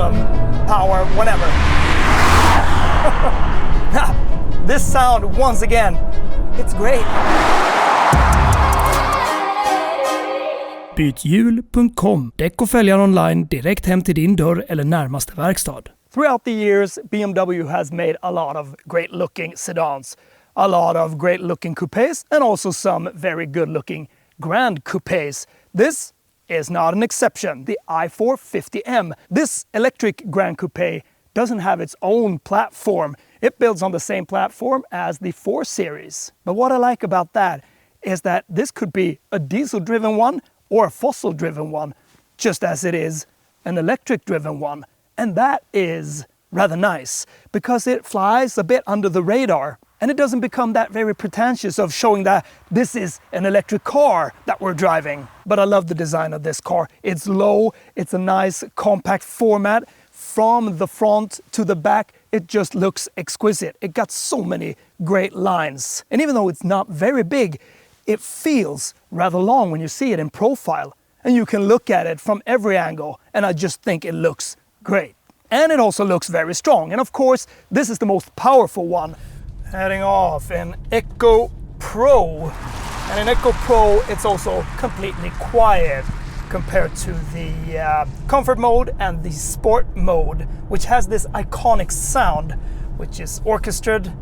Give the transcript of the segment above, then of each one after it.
maximum power, whatever. This sound, once again, it's great. Bythjul.com. Däck och fälgar online direkt hem till din dörr eller närmaste verkstad. Throughout the years, BMW has made a lot of great-looking sedans, a lot of great-looking coupés, and also some very good-looking grand coupés. This is not an exception, the i450M. This electric grand coupé doesn't have its own platform. It builds on the same platform as the 4 Series. But what I like about that is that this could be a diesel-driven one or a fossil-driven one, just as it is an electric-driven one. And that is rather nice, because it flies a bit under the radar, and it doesn't become that very pretentious of showing that this is an electric car that we're driving. But I love the design of this car. It's low, it's a nice compact format. From the front to the back, it just looks exquisite. It got so many great lines. And even though it's not very big, it feels rather long when you see it in profile. And you can look at it from every angle, and I just think it looks great. And it also looks very strong. And of course, this is the most powerful one. Heading off in Eco Pro. And in Eco Pro, it's also completely quiet compared to the comfort mode and the sport mode, which has this iconic sound, which is orchestrated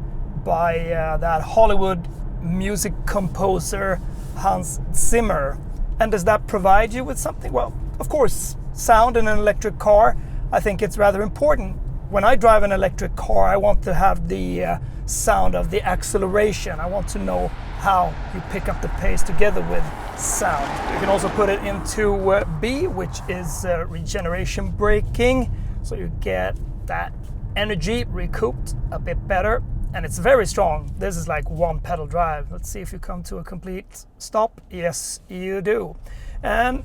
by that Hollywood music composer Hans Zimmer. And does that provide you with something? Well, of course, sound in an electric car, I think it's rather important. When I drive an electric car, I want to have the sound of the acceleration. I want to know how you pick up the pace together with sound. You can also put it into B, which is regeneration braking, so you get that energy recouped a bit better, and it's very strong. This is like one pedal drive. Let's see if you come to a complete stop. Yes, you do. And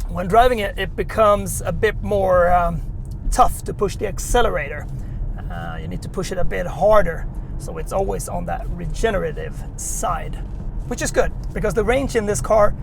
when driving it, it becomes a bit more tough to push the accelerator. You need to push it a bit harder, so it's always on that regenerative side, which is good, because the range in this car,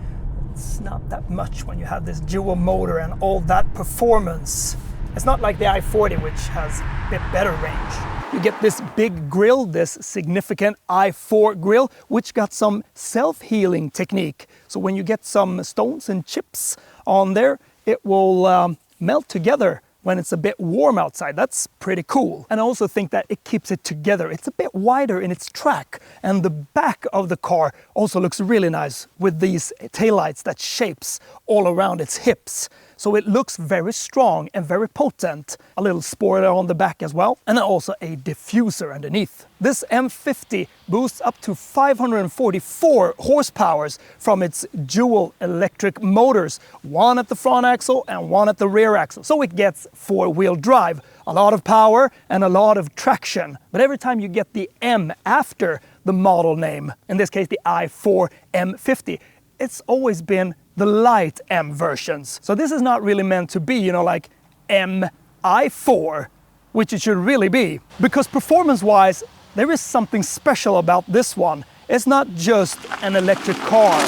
it's not that much when you have this dual motor and all that performance. It's not like the i40, which has a bit better range. You get this big grille, this significant i4 grille, which got some self-healing technique. So when you get some stones and chips on there, it will melt together when it's a bit warm outside. That's pretty cool. And I also think that it keeps it together. It's a bit wider in its track, and the back of the car also looks really nice with these taillights that shapes all around its hips. So it looks very strong and very potent. A little spoiler on the back as well, and also a diffuser underneath. This M50 boosts up to 544 horsepower from its dual electric motors, one at the front axle and one at the rear axle. So it gets 4-wheel drive, a lot of power and a lot of traction. But every time you get the M after the model name, in this case the i4 M50, it's always been the light M versions. So this is not really meant to be, like MI4, which it should really be. Because performance-wise, there is something special about this one. It's not just an electric car.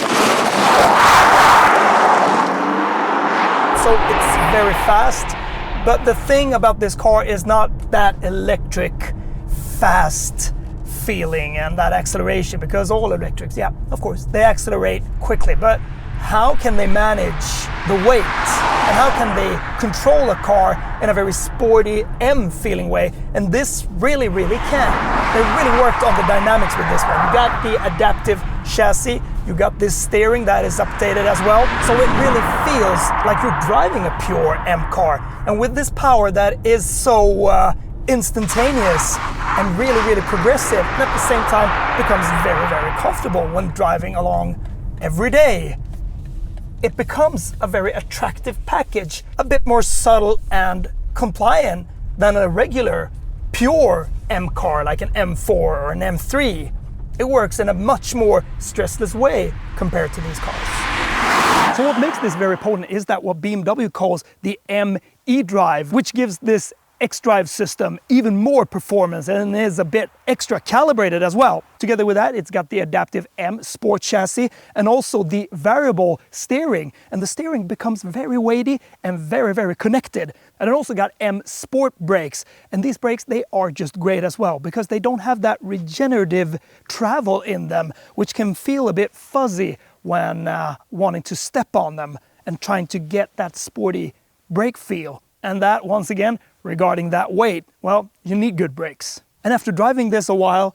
So it's very fast, but the thing about this car is not that electric fast feeling and that acceleration, because all electrics, yeah, of course, they accelerate quickly, but how can they manage the weight? And how can they control a car in a very sporty M feeling way? And this really can. They really worked on the dynamics with this one. You got the adaptive chassis, you got this steering that is updated as well. So it really feels like you're driving a pure M car. And with this power that is so instantaneous and really progressive, and at the same time becomes very comfortable when driving along every day. It becomes a very attractive package, a bit more subtle and compliant than a regular pure M car like an M4 or an M3. It works in a much more stressless way compared to these cars. So what makes this very potent is that what BMW calls the ME drive, which gives this X-Drive system, even more performance, and is a bit extra calibrated as well. Together with that, it's got the adaptive M Sport chassis and also the variable steering. And the steering becomes very weighty and very, very connected. And it also got M Sport brakes. And these brakes, they are just great as well because they don't have that regenerative travel in them, which can feel a bit fuzzy when wanting to step on them and trying to get that sporty brake feel. And that, once again, regarding that weight, well, you need good brakes. And after driving this a while,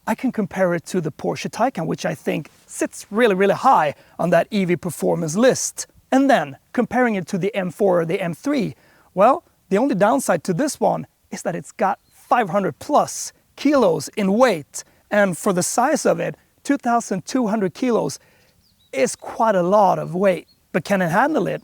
I can compare it to the Porsche Taycan, which I think sits really, really high on that EV performance list. And then, comparing it to the M4 or the M3, well, the only downside to this one is that it's got 500 plus kilos in weight. And for the size of it, 2,200 kilos is quite a lot of weight. But can it handle it?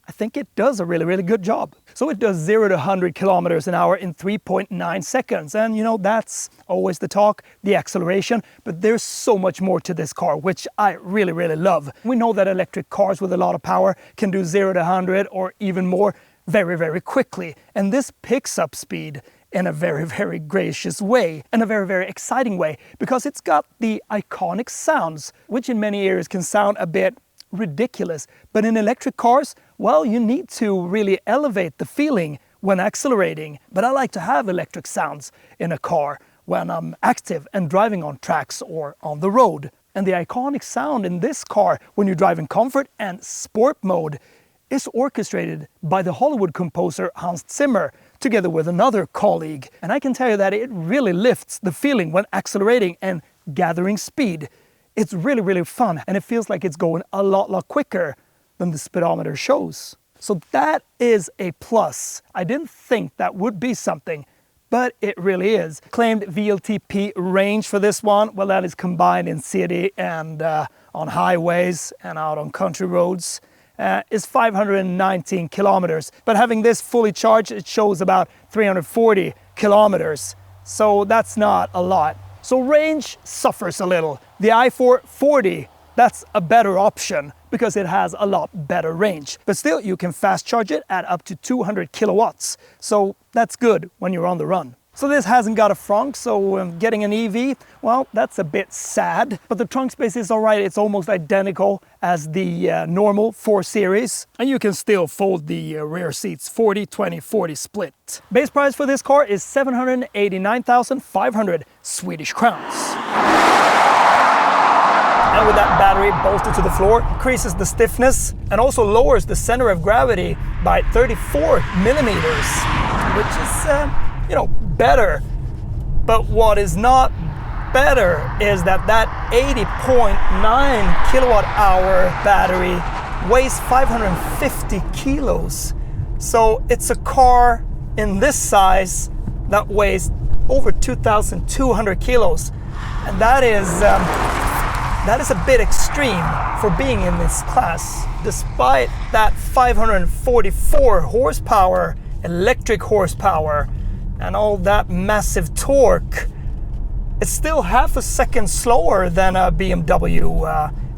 I think it does a really, really good job. So it does 0 to 100 kilometers an hour in 3.9 seconds. And you know, that's always the talk, the acceleration, but there's so much more to this car, which I really, really love. We know that electric cars with a lot of power can do 0 to 100 or even more very, very quickly. And this picks up speed in a very, very gracious way and a very, very exciting way because it's got the iconic sounds, which in many areas can sound a bit ridiculous. But in electric cars, well, you need to really elevate the feeling when accelerating. But I like to have electric sounds in a car when I'm active and driving on tracks or on the road. And the iconic sound in this car when you drive in comfort and sport mode is orchestrated by the Hollywood composer Hans Zimmer together with another colleague. And I can tell you that it really lifts the feeling when accelerating and gathering speed. It's really, really fun, and it feels like it's going a lot quicker than the speedometer shows. So that is a plus. I didn't think that would be something, but it really is. Claimed VLTP range for this one, well, that is combined in city and on highways and out on country roads, is 519 kilometers. But having this fully charged, it shows about 340 kilometers. So that's not a lot. So range suffers a little. The i4 40, that's a better option because it has a lot better range. But still, you can fast charge it at up to 200 kilowatts. So that's good when you're on the run. So this hasn't got a frunk, so getting an EV, well, that's a bit sad. But the trunk space is all right. It's almost identical as the normal 4 Series. And you can still fold the rear seats 40, 20, 40 split. Base price for this car is 789,500 Swedish crowns. And with that battery bolted to the floor, increases the stiffness and also lowers the center of gravity by 34 millimeters, which is, you know, better. But what is not better is that 80.9 kilowatt hour battery weighs 550 kilos. So it's a car in this size that weighs over 2,200 kilos. And that is a bit extreme for being in this class. Despite that 544 horsepower, electric horsepower, and all that massive torque, it's still half a second slower than a BMW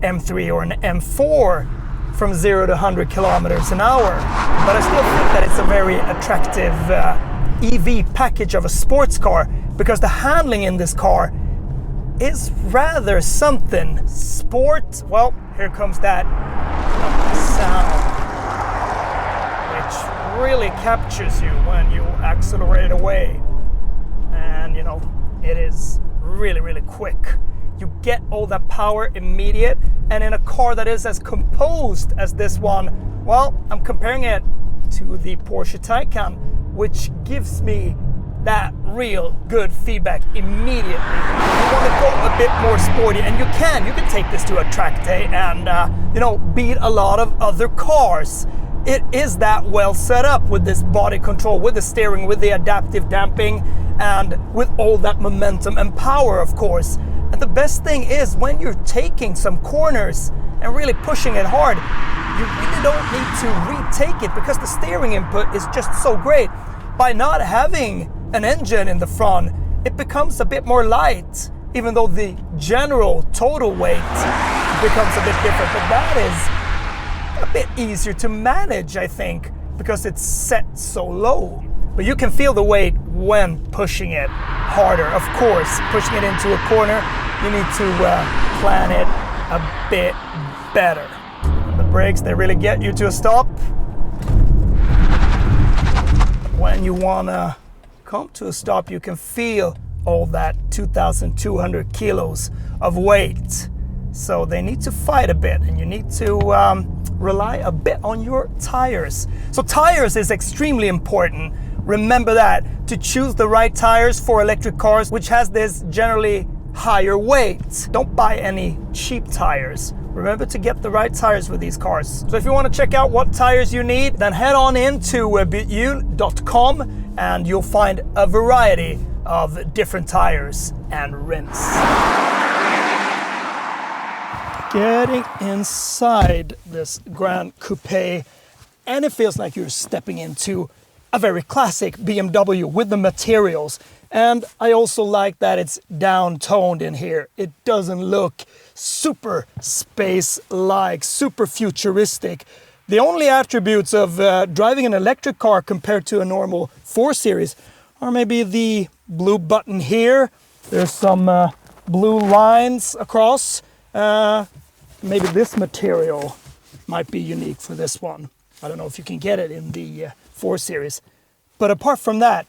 M3 or an M4 from 0 to 100 kilometers an hour. But I still think that it's a very attractive EV package of a sports car because the handling in this car is rather something. Sport, well, here comes that sound, which really captures you when you accelerate away. And you know, it is really, really quick. You get all that power immediate, and in a car that is as composed as this one, well, I'm comparing it to the Porsche Taycan, which gives me that real good feedback immediately. You want to go a bit more sporty, and you can take this to a track day and you know, beat a lot of other cars. It is that well set up with this body control, with the steering, with the adaptive damping, and with all that momentum and power, of course. And the best thing is when you're taking some corners and really pushing it hard, you really don't need to retake it because the steering input is just so great. By not having an engine in the front, it becomes a bit more light, even though the general total weight becomes a bit different. But that is a bit easier to manage, I think, because it's set so low. but you can feel the weight when pushing it harder. Of course, pushing it into a corner, you need to plan it a bit better. And the brakes, they really get you to a stop. When you want to come to a stop, you can feel all that 2,200 kilos of weight. So they need to fight a bit, and you need to rely a bit on your tires. So tires is extremely important. Remember that, to choose the right tires for electric cars, which has this generally higher weight. Don't buy any cheap tires. Remember to get the right tires for these cars. So if you want to check out what tires you need, then head on into t.o.m and you'll find a variety of different tires and rims. Getting inside this Grand Coupe, and it feels like you're stepping into a very classic BMW with the materials. And I also like that it's down-toned in here. It doesn't look super space-like, super futuristic. The only attributes of driving an electric car compared to a normal 4 Series are maybe the blue button here. There's some blue lines across. Maybe this material might be unique for this one. I don't know if you can get it in the 4 Series. But apart from that,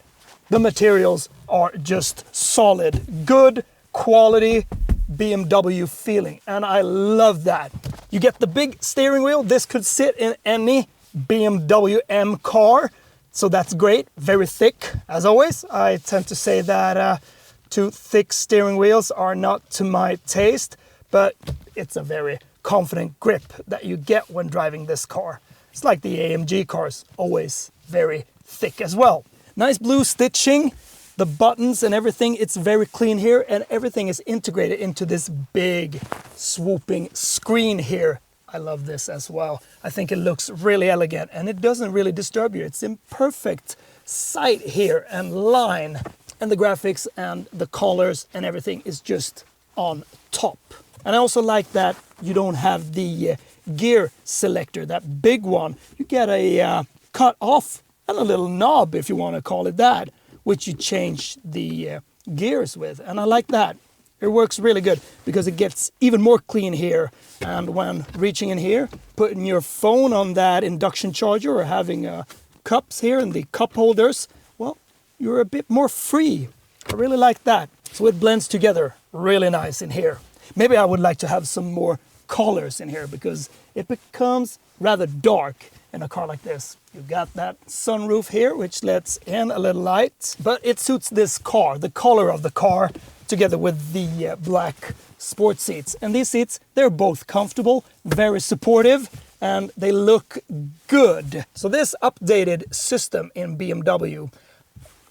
the materials are just solid, good quality BMW feeling. And I love that. You get the big steering wheel. This could sit in any BMW M car. So that's great, very thick. As always, I tend to say that too thick steering wheels are not to my taste, but it's a very confident grip that you get when driving this car. It's like the AMG cars, always very thick as well. Nice blue stitching, the buttons and everything, it's very clean here, and everything is integrated into this big swooping screen here. I love this as well. I think it looks really elegant, and it doesn't really disturb you. It's in perfect sight here and line, and the graphics and the colors and everything is just on top. And I also like that you don't have the gear selector, that big one. You get a cut off and a little knob, if you want to call it that, which you change the gears with. And I like that. It works really good because it gets even more clean here. And when reaching in here, putting your phone on that induction charger or having cups here and the cup holders, well, you're a bit more free. I really like that. So it blends together really nice in here. Maybe I would like to have some more colors in here because it becomes rather dark in a car like this. You've got that sunroof here, which lets in a little light, but it suits this car, the color of the car, together with the black sport seats. And these seats, they're both comfortable, very supportive, and they look good. So this updated system in BMW,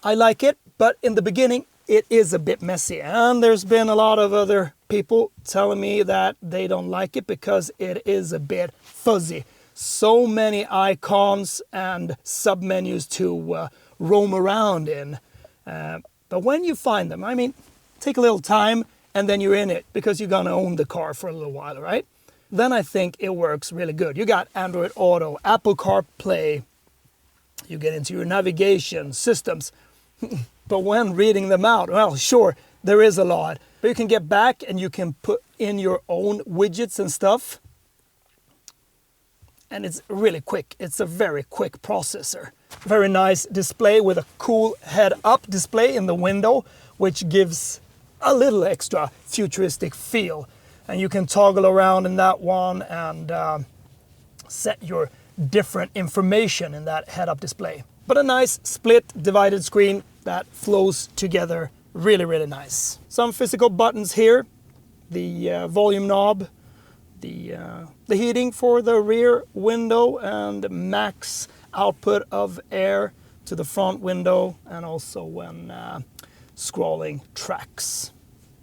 I like it, but in the beginning, it is a bit messy. And there's been a lot of other people telling me that they don't like it because it is a bit fuzzy. So many icons and submenus to roam around in. But when you find them, I mean, take a little time and then you're in it because you're gonna own the car for a little while, right? Then I think it works really good. You got Android Auto, Apple CarPlay, you get into your navigation systems. But when reading them out, well, sure, there is a lot. But you can get back and you can put in your own widgets and stuff. And it's really quick. It's a very quick processor. Very nice display with a cool head-up display in the window, which gives a little extra futuristic feel. And you can toggle around in that one and set your different information in that head-up display. But a nice split divided screen that flows together really, really nice. Some physical buttons here, the volume knob, the heating for the rear window and max output of air to the front window, and also when scrolling tracks.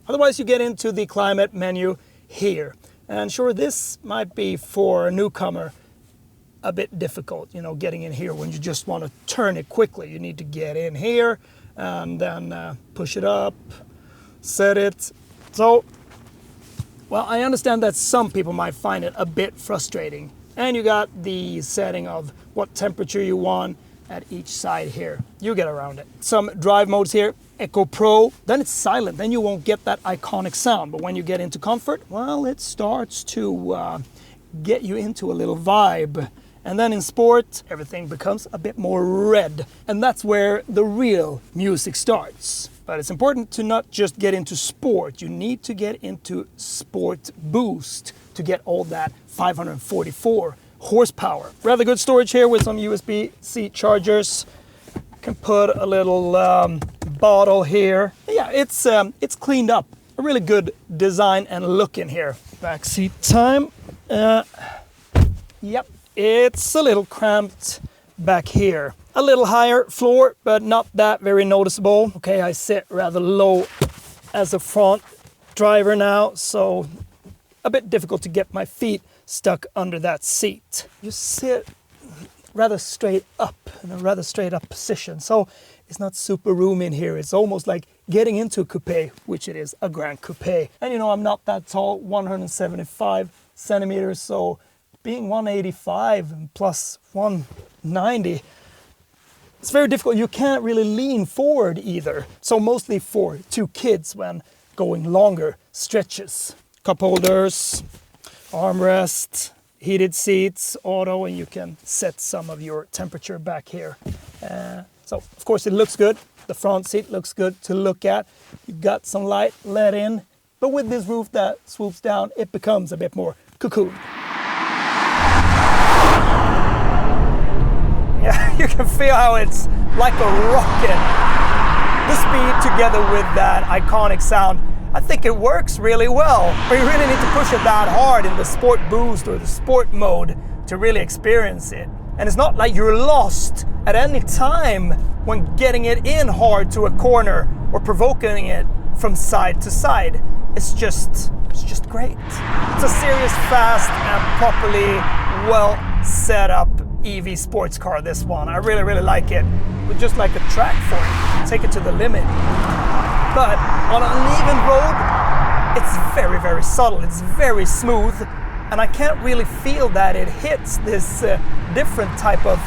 Otherwise you get into the climate menu here. And sure, this might be for a newcomer a bit difficult, you know, getting in here when you just want to turn it quickly. You need to get in here and then push it up, set it. So, well, I understand that some people might find it a bit frustrating. And you got the setting of what temperature you want at each side here. You get around it. Some drive modes here. Eco Pro, then it's silent, then you won't get that iconic sound. But when you get into comfort, well, it starts to get you into a little vibe. And then in sport, everything becomes a bit more red. And that's where the real music starts. But it's important to not just get into sport, you need to get into sport boost to get all that 544 horsepower. Rather good storage here with some USB-C chargers. Can put a little bottle here. Yeah, it's cleaned up. A really good design and look in here. Backseat time. Yep, it's a little cramped back here. A little higher floor, but not that very noticeable. Okay, I sit rather low as a front driver now, so a bit difficult to get my feet stuck under that seat. You sit rather straight up, in a rather straight up position. So it's not super roomy in here. It's almost like getting into a coupe, which it is, a grand coupe. And you know, I'm not that tall, 175 centimeters. So being 185 and plus 190, it's very difficult. You can't really lean forward either. So mostly for two kids when going longer stretches. Cup holders, armrest, heated seats, auto, and you can set some of your temperature back here. So of course it looks good. The front seat looks good to look at. You've got some light let in, but with this roof that swoops down, it becomes a bit more cocoon. Yeah, you can feel how it's like a rocket. The speed together with that iconic sound, I think it works really well, but you really need to push it that hard in the sport boost or the sport mode to really experience it. And it's not like you're lost at any time when getting it in hard to a corner or provoking it from side to side. It's just great. It's a serious, fast and properly well set up EV sports car, this one. I really, really like it. With just like a track for it, take it to the limit. But on an uneven road, it's very, very subtle. It's very smooth. And I can't really feel that it hits this different type of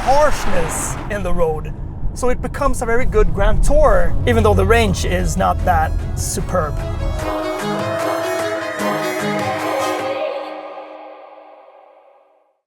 harshness in the road. So it becomes a very good grand tourer, even though the range is not that superb.